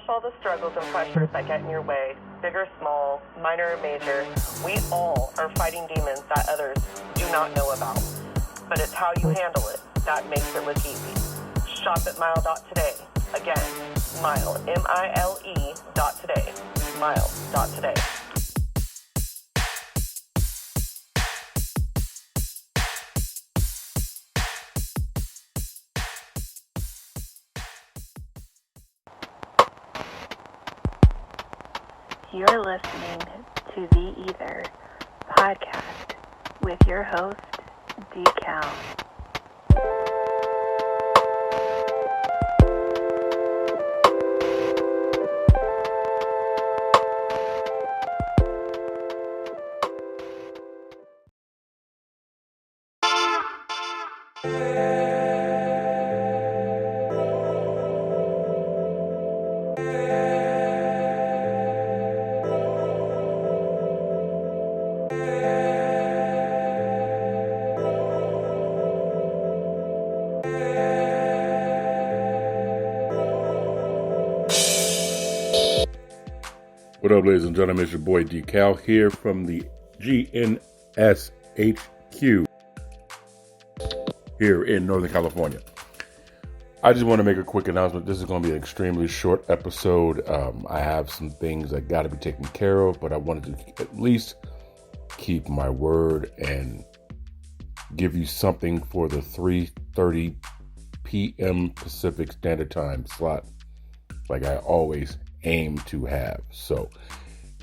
all the struggles and pressures that get in your way, big or small, minor or major. We all are fighting demons that others do not know about. But it's how you handle it that makes it look easy. Shop at Mile.today. Again, Mile, M-I-L-E.today. Mile.today. You're listening to the E.I.T.H.R podcast with your host, Decal. What up, ladies and gentlemen? It's your boy Decal here from the GNSHQ here in Northern California. I just want to make a quick announcement. This is going to be an extremely short episode. I have some things that got to be taken care of, but I wanted to at least keep my word and give you something for the 3:30 p.m. Pacific Standard Time slot, like I always aim to have. So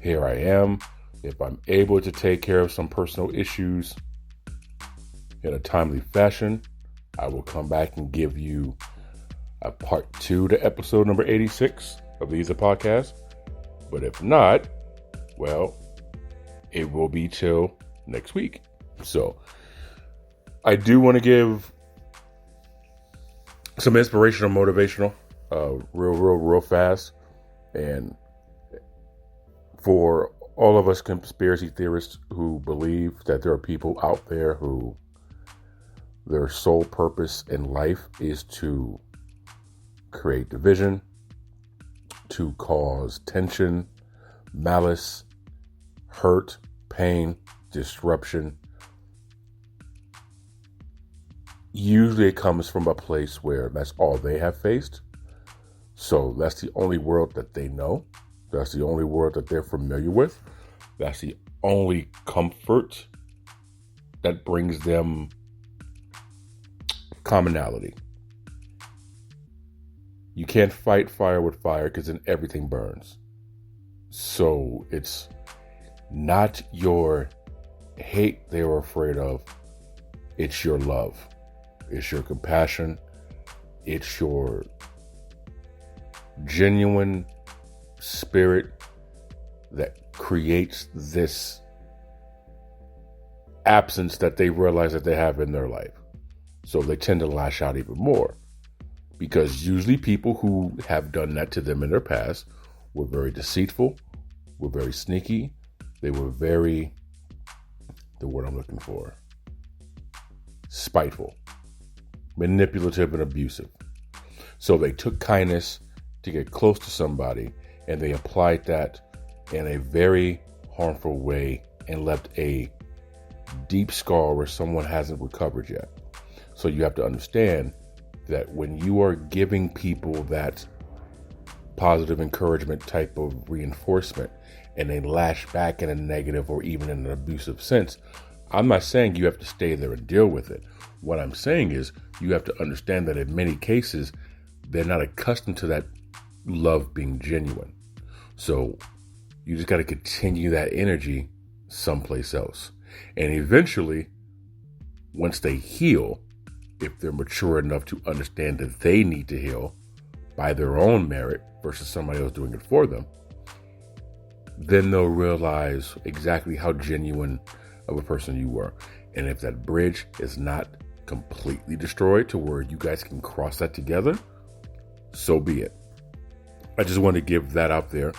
here I am. If I'm able to take care of some personal issues in a timely fashion, I will come back and give you a part 2 to episode number 86 of the E.I.T.H.R podcast. But if not, well, it will be till next week. So I do want to give some inspirational, motivational, real fast. And for all of us conspiracy theorists who believe that there are people out there who their sole purpose in life is to create division, to cause tension, malice, hurt, pain, disruption, usually it comes from a place where that's all they have faced. So that's the only world that they know. That's the only world that they're familiar with. That's the only comfort that brings them commonality. You can't fight fire with fire because then everything burns. So it's not your hate they're afraid of. It's your love. It's your compassion. It's your genuine spirit that creates this absence that they realize that they have in their life. So they tend to lash out even more, because usually people who have done that to them in their past were very deceitful, were very sneaky. They were very, the word I'm looking for, spiteful, manipulative, and abusive. So they took kindness to get close to somebody, and they applied that in a very harmful way and left a deep scar where someone hasn't recovered yet. So you have to understand that when you are giving people that positive encouragement type of reinforcement and they lash back in a negative or even in an abusive sense, I'm not saying you have to stay there and deal with it. What I'm saying is you have to understand that in many cases, they're not accustomed to that love being genuine. So you just got to continue that energy someplace else. And eventually, once they heal, if they're mature enough to understand that they need to heal by their own merit versus somebody else doing it for them, then they'll realize exactly how genuine of a person you were. And if that bridge is not completely destroyed to where you guys can cross that together, so be it. I just want to give that out there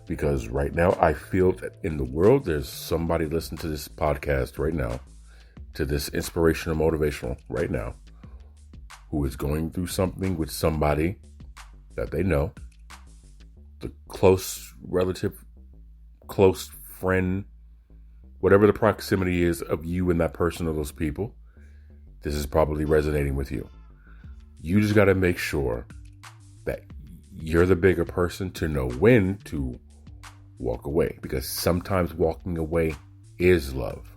because right now I feel that in the world there's somebody listening to this podcast right now, to this inspirational, motivational right now, who is going through something with somebody that they know. the close relative, close friend, whatever the proximity is of you and that person or those people, this is probably resonating with you. You just got to make sure that you're the bigger person to know when to walk away, because sometimes walking away is love,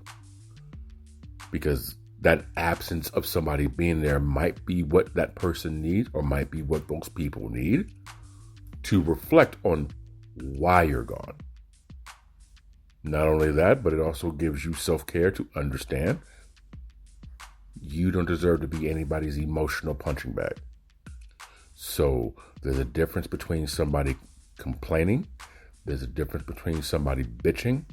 because that absence of somebody being there might be what that person needs, or might be what those people need to reflect on why you're gone. Not only that, but it also gives you self-care to understand you don't deserve to be anybody's emotional punching bag. So there's a difference between somebody complaining. There's a difference between somebody bitching.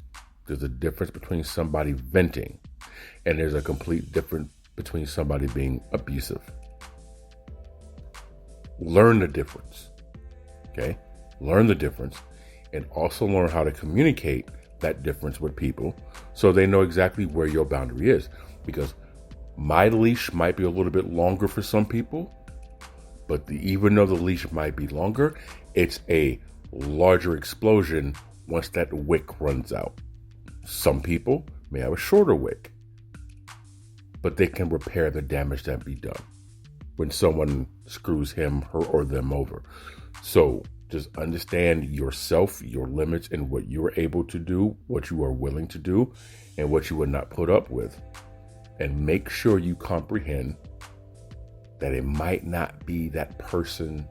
There's a difference between somebody venting. And there's a complete difference between somebody being abusive. Learn the difference. Okay? Learn the difference, and also learn how to communicate that difference with people so they know exactly where your boundary is. Because my leash might be a little bit longer for some people, but even though the leash might be longer, it's a larger explosion once that wick runs out. Some people may have a shorter wick, but they can repair the damage that be done when someone screws him, her, or them over. So just understand yourself, your limits, and what you're able to do, what you are willing to do, and what you would not put up with. And make sure you comprehend that it might not be that person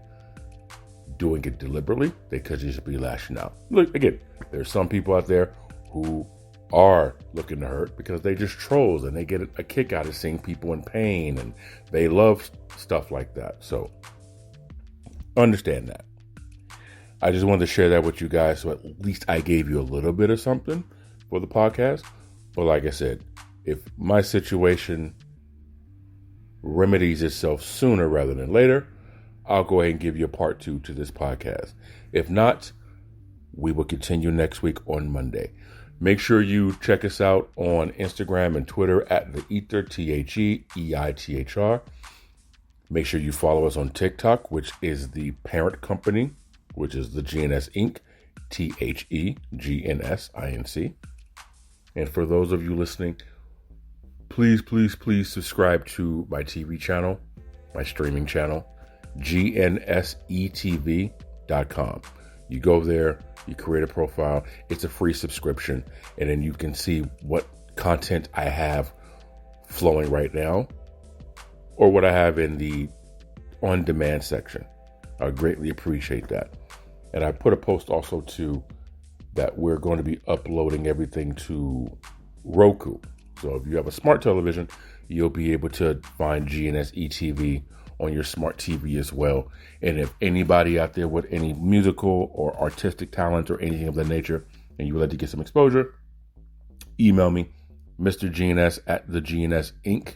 doing it deliberately. They could just be lashing out. Look, again, there's some people out there who are looking to hurt because they just trolls and they get a kick out of seeing people in pain, and they love stuff like that. So understand that. I just wanted to share that with you guys, so at least I gave you a little bit of something for the podcast. But like I said, if my situation remedies itself sooner rather than later, I'll go ahead and give you a part 2 to this podcast. If not, we will continue next week on Monday. Make sure you check us out on Instagram and Twitter at the E.I.T.H.R, E.I.T.H.R. Make sure you follow us on TikTok, which is the parent company, which is the GNS Inc., THEGNS Inc. And for those of you listening, please subscribe to my TV channel, my streaming channel, GNSETV.com. You go there, you create a profile. It's a free subscription, and then you can see what content I have flowing right now, or what I have in the on-demand section. I greatly appreciate that. And I put a post also too that we're going to be uploading everything to Roku. So if you have a smart television, you'll be able to find GNSETV on your smart TV as well. And if anybody out there with any musical or artistic talent or anything of that nature, and you would like to get some exposure, email me, Mr. GNS at thegNSinc.com.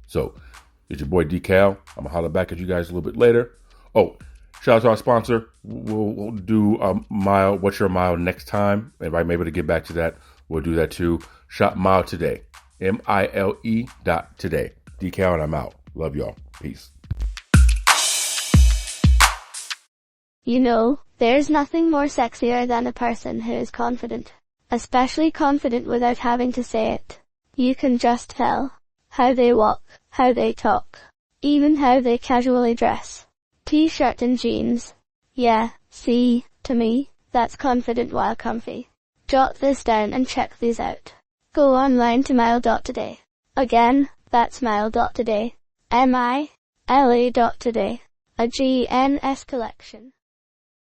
So it's your boy DCal. I'm gonna holler back at you guys a little bit later. Oh, shout out to our sponsor. We'll do Mile, What's Your Mile next time. If I'm able to get back to that, we'll do that too. Shop Mile Today. MILE.today. DCal, and I'm out. Love y'all. Peace. You know, there's nothing more sexier than a person who is confident. Especially confident without having to say it. You can just tell. How they walk, how they talk, even how they casually dress. T-shirt and jeans. Yeah, see, to me, that's confident while comfy. Jot this down and check these out. Go online to mile.today. Again, that's mile.today. MILE.today. A GNS collection.